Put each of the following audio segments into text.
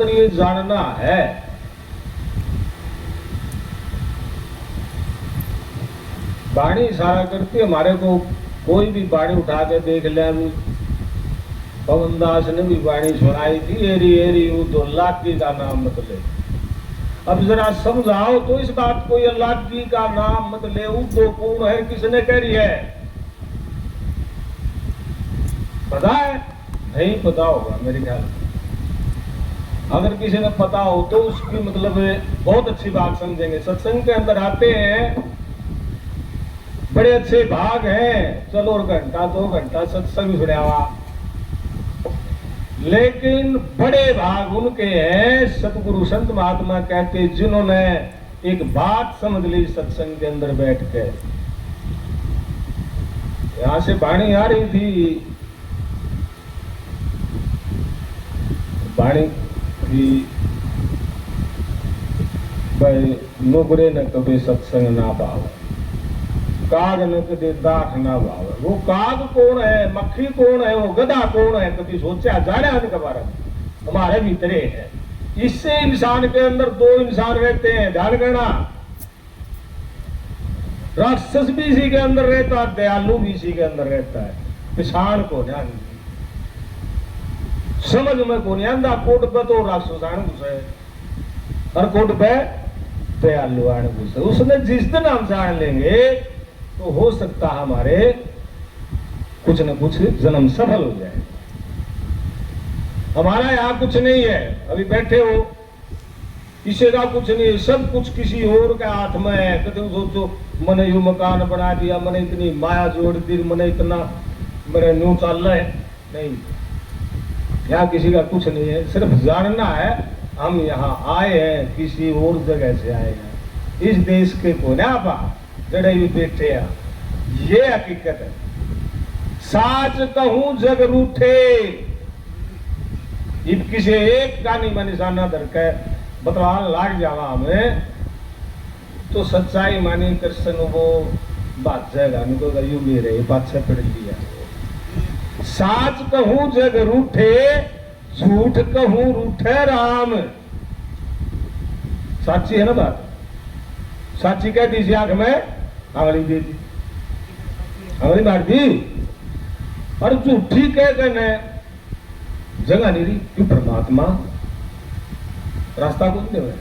अंदर ये जानना है। वाणी इशारा करती है हमारे को। कोई भी वाणी उठा के देख ले। अभी पवन दास ने भी वाणी सुनाई थी, एरी एरी वो 2 लाख की का नाम मत ले। अब जरा समझाओ तो इस बात को, ये लाख की का नाम मत ले, वो तो पूर्ण है, किसने कह रही है? पता है? नहीं पता होगा मेरे ख्याल। अगर किसी ने पता हो तो उसकी मतलब बहुत अच्छी बात समझेंगे। सत्संग के अंदर आते हैं, बड़े अच्छे भाग हैं, चलो और घंटा 2 घंटा सत्संग सुनावा, लेकिन बड़े भाग उनके हैं, सतगुरु संत महात्मा कहते, जिन्होंने एक बात समझ ली सत्संग के अंदर बैठ के। यहां से वाणी आ रही थी, वाणी की भाई नुगरे न कभी सत्संग ना पाओ, काग न कभी दाख ना भाव। वो काग कौन है, मक्खी कौन है, वो गधा कौन है, कभी सोचा जाने उनके बारे में? हमारे भीतरे है। इससे इंसान के अंदर 2 इंसान रहते हैं, ध्यान करना। राक्षस भी इसी के अंदर रहता है, दयालु भी इसी के अंदर रहता है। पिछाड़ को ध्यान समझ में को नहीं आंदा। कोट पे तो राक्षस आण घुसे और कोट पे दयालु आण घुसे। उसने जिस दिन हम जान लेंगे तो हो सकता हमारे कुछ न कुछ जन्म सफल हो जाए। हमारा यहाँ कुछ नहीं है, अभी बैठे हो, किसी का कुछ नहीं है, सब कुछ किसी और के हाथ में है। कभी सोचो मैंने यू मकान बना दिया, मैंने इतनी माया जोड़ दी, मैंने इतना मेरे न्यू चल रहा है। नहीं, यहाँ किसी का कुछ नहीं है। सिर्फ जानना है हम यहाँ आए हैं, किसी और जगह से आए हैं। इस देश के कोने पा जड़े भी बैठे हैं, ये हकीकत है। साच कहूं जग रूठे, इब किसी एक का नहीं मैं निशाना धर के बतलान लाग जावा हमें, तो सच्चाई मानी कृष्ण वो बात जाएगा। उनको यू मेरे बात से पढ़ लिया। साच कहूं जग रूठे, झूठ कहूं रूठे राम। साची है ना बात? साची कह दी आंख में आंगली दे दी, आंगली मार दी, और झूठी कह कहने जगह नहीं रही। क्यों? परमात्मा रास्ता को नहीं देगा,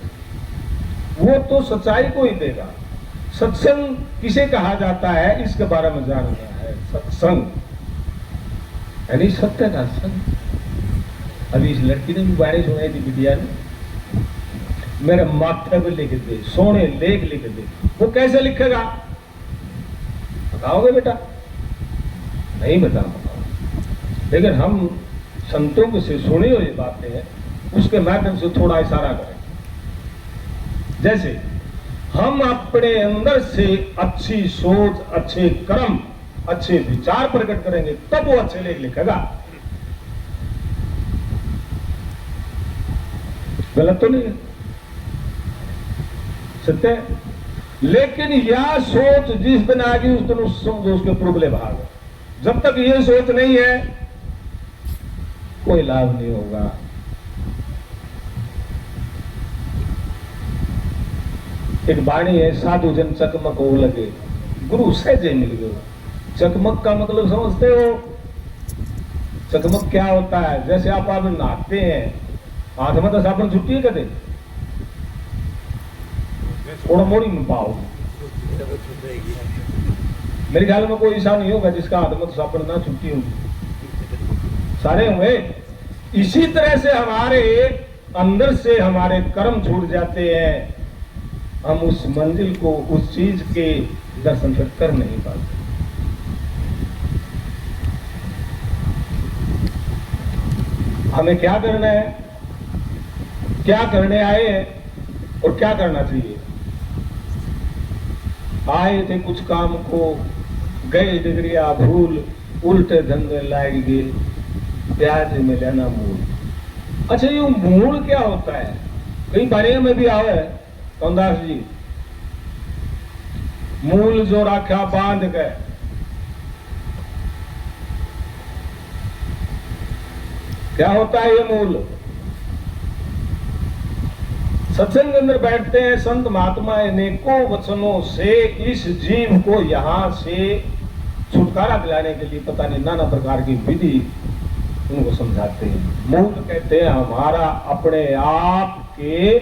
वो तो सच्चाई को ही देगा। सत्संग किसे कहा जाता है, इसके बारे में जानना है। सत्संग यानी सत्य का संग। अभी इस लड़की ने भी वाणी सुनाई थी, बिटिया ने, मेरे माथे पे लिख दे, सोने लेख लिख दे। वो कैसे लिखेगा बताओगे बेटा? नहीं बता पाऊंगा, लेकिन हम संतों से सुनी हुई बातें हैं, उसके माध्यम से थोड़ा इशारा करें। जैसे हम अपने अंदर से अच्छी सोच, अच्छे कर्म, अच्छे विचार प्रकट करेंगे, तब वो अच्छे लेख लिखेगा। गलत तो नहीं है, सत्य है। लेकिन यह सोच जिस दिन आ गई उस दिन समझो उसके पुरबले भाग। जब तक ये सोच नहीं है कोई लाभ नहीं होगा। एक वाणी है, साधु जन चकमक हो लगे, गुरु सहजे मिल गए। चकमक का मतलब समझते हो? चकमक क्या होता है? जैसे आप नहाते हैं, हाथ में तो साबुन छुट्टी है कदे थोड़ा मोड़ी में पाओ। मेरे ख्याल में कोई ऐसा नहीं होगा जिसका हाथ में तो साबुन ना छुट्टी होगी, सारे होंगे। इसी तरह से हमारे अंदर से हमारे कर्म छूट जाते हैं, हम उस मंजिल को, उस चीज के दर्शन कर नहीं पाते। हमें क्या करना है, क्या करने आए हैं और क्या करना चाहिए? आए थे कुछ काम को, गए डिग्रिया भूल, उल्टे धंधे लाग गए, प्याज में लेना मूल। अच्छा, ये मूल क्या होता है? कई बारे में भी आवे कौनदास जी, मूल जो रखा बांध के, क्या होता है ये मूल? सत्संग के अंदर बैठते हैं संत महात्मा अनेकों वचनों से इस जीव को यहाँ से छुटकारा दिलाने के लिए पता नहीं नाना प्रकार की विधि उनको समझाते हैं। मूल कहते हैं हमारा अपने आप के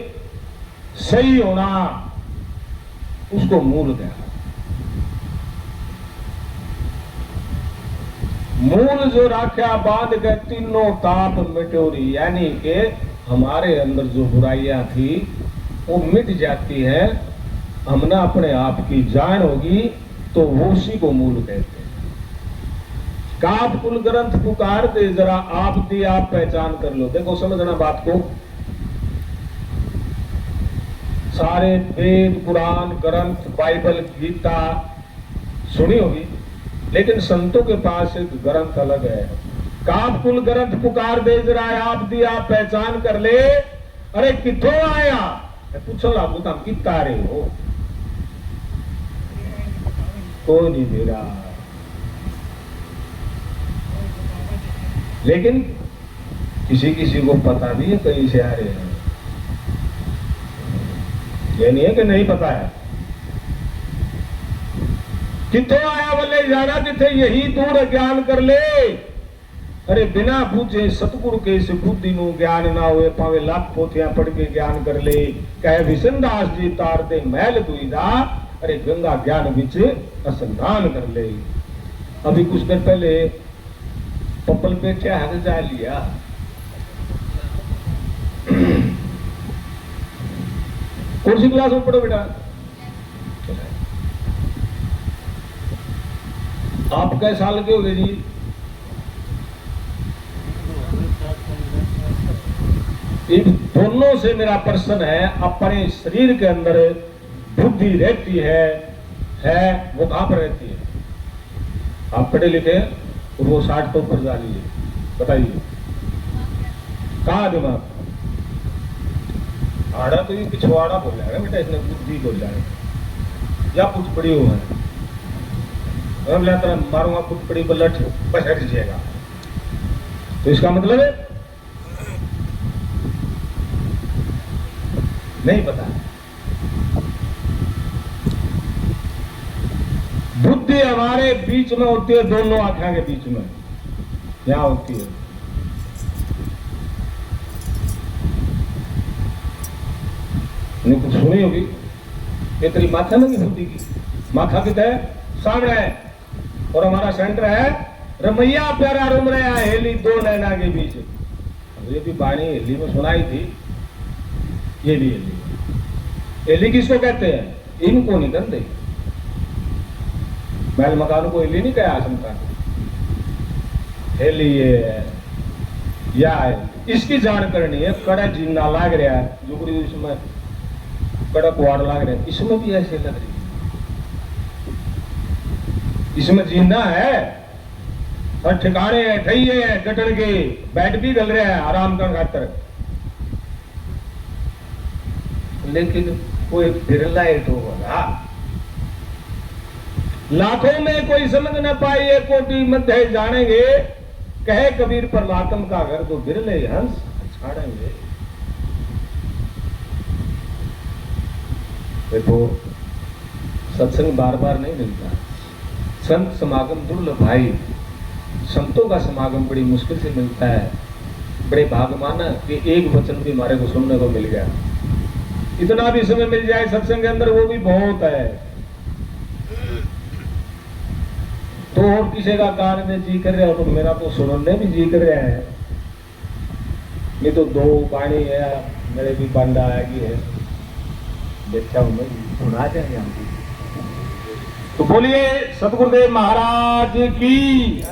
सही होना, उसको मूल कहना। मूल जो राख्या बांध के तीनों ताप मिटोरी, यानी कि हमारे अंदर जो बुराइयां थी वो मिट जाती है, हमने अपने आप की जान होगी तो वो उसी को मूल कहते हैं। काप कुल ग्रंथ पुकार दे, जरा आप दी आप पहचान कर लो। देखो समझना बात को, सारे वेद पुराण ग्रंथ बाइबल गीता सुनी होगी, लेकिन संतों के पास एक ग्रंथ अलग है। काप कुल ग्रंथ पुकार दे, जरा आप दी आप पहचान कर ले। अरे किथों आया पूछो लागू तुम कितना रहे हो, कोई नहीं दे रहा। लेकिन किसी किसी को पता भी है कहीं से आ रहे हैं, ये नहीं है कि नहीं पता है। कितों आया बोले जाना किथे, यही दूर ज्ञान कर ले। अरे बिना पूछे सतगुरु के से बुद्धि नु ज्ञान ना हुए, पावे लाख पोथियां पढ़ के ज्ञान कर ले। कहे विसनदास जी तार दे महल दुईदा, अरे गंगा ज्ञान बिच स्नान कर ले। अभी कुछ देर पहले पपल पे क्या हाथ जा लिया, कुर्सी क्लास में पढ़ो बेटा। आप कै साल के हो गए जी? इन दोनों से मेरा प्रश्न है, अपने शरीर के अंदर बुद्धि रहती है वो कहां पर रहती है? आप पढ़े लिखे और वो 60 तो ऊपर जा लीजिए, बताइए कहां दिमाग? आड़ा तो ये पिछवाड़ा बोल रहा है बेटा, इसने बुद्धि बोल रहा है या कुछ पड़ी हुआ है। तरह मारूंगा कुछ पड़ी पलट पछड़ जाएगा, तो इसका मतलब है नहीं पता। बुद्धि हमारे बीच में होती है, दोनों आंखों के बीच में यहां होती है। कुछ सुनी होगी, ये तेरी माथा में की बुद्धि की, माथा कितना है? सामने है, और हमारा सेंटर है रमैया प्यारा रुम रहा है हेली दो नैना के बीच। ये भी बाणी हेली में सुनाई थी, ये भी हेली। हेली किसको कहते हैं? इनको नहीं कहते, महल मकान को हेली नहीं कहा आसमका, हेली ये है या है। इसकी जान करनी है। कड़ा जीना लाग रहा है, जुगड़ी इसमें कड़क वाड़ लाग रहा है, इसमें भी ऐसे लग रही है। इसमें जीना है और ठिकाने है, ठइये है, गटर के बैठ भी गल रहे हैं आराम कर खातर, लेकिन कोई बिरला एट होगा। लाखों में कोई समझ न पाइए, कोटि मध्य जानेंगे। कहे कबीर परमात्म का घर तो बिरले हंस छाड़ेंगे। देखो सत्संग बार बार नहीं मिलता, संत समागम दुर्लभ भाई। संतों का समागम बड़ी मुश्किल से मिलता है। बड़े भागमाना कि एक वचन भी हमारे को सुनने को मिल गया। इतना भी समय मिल जाए सत्संग के अंदर वो भी बहुत है। तो और किसी का गाने में जी कर रहा हो तो मेरा तो सुनने भी जी कर रहा है। नहीं तो दो पानी है, मेरे भी पांडा आएगी है, देखा हूं मैं, सुना जाएगा। तो बोलिए सतगुरुदेव महाराज की।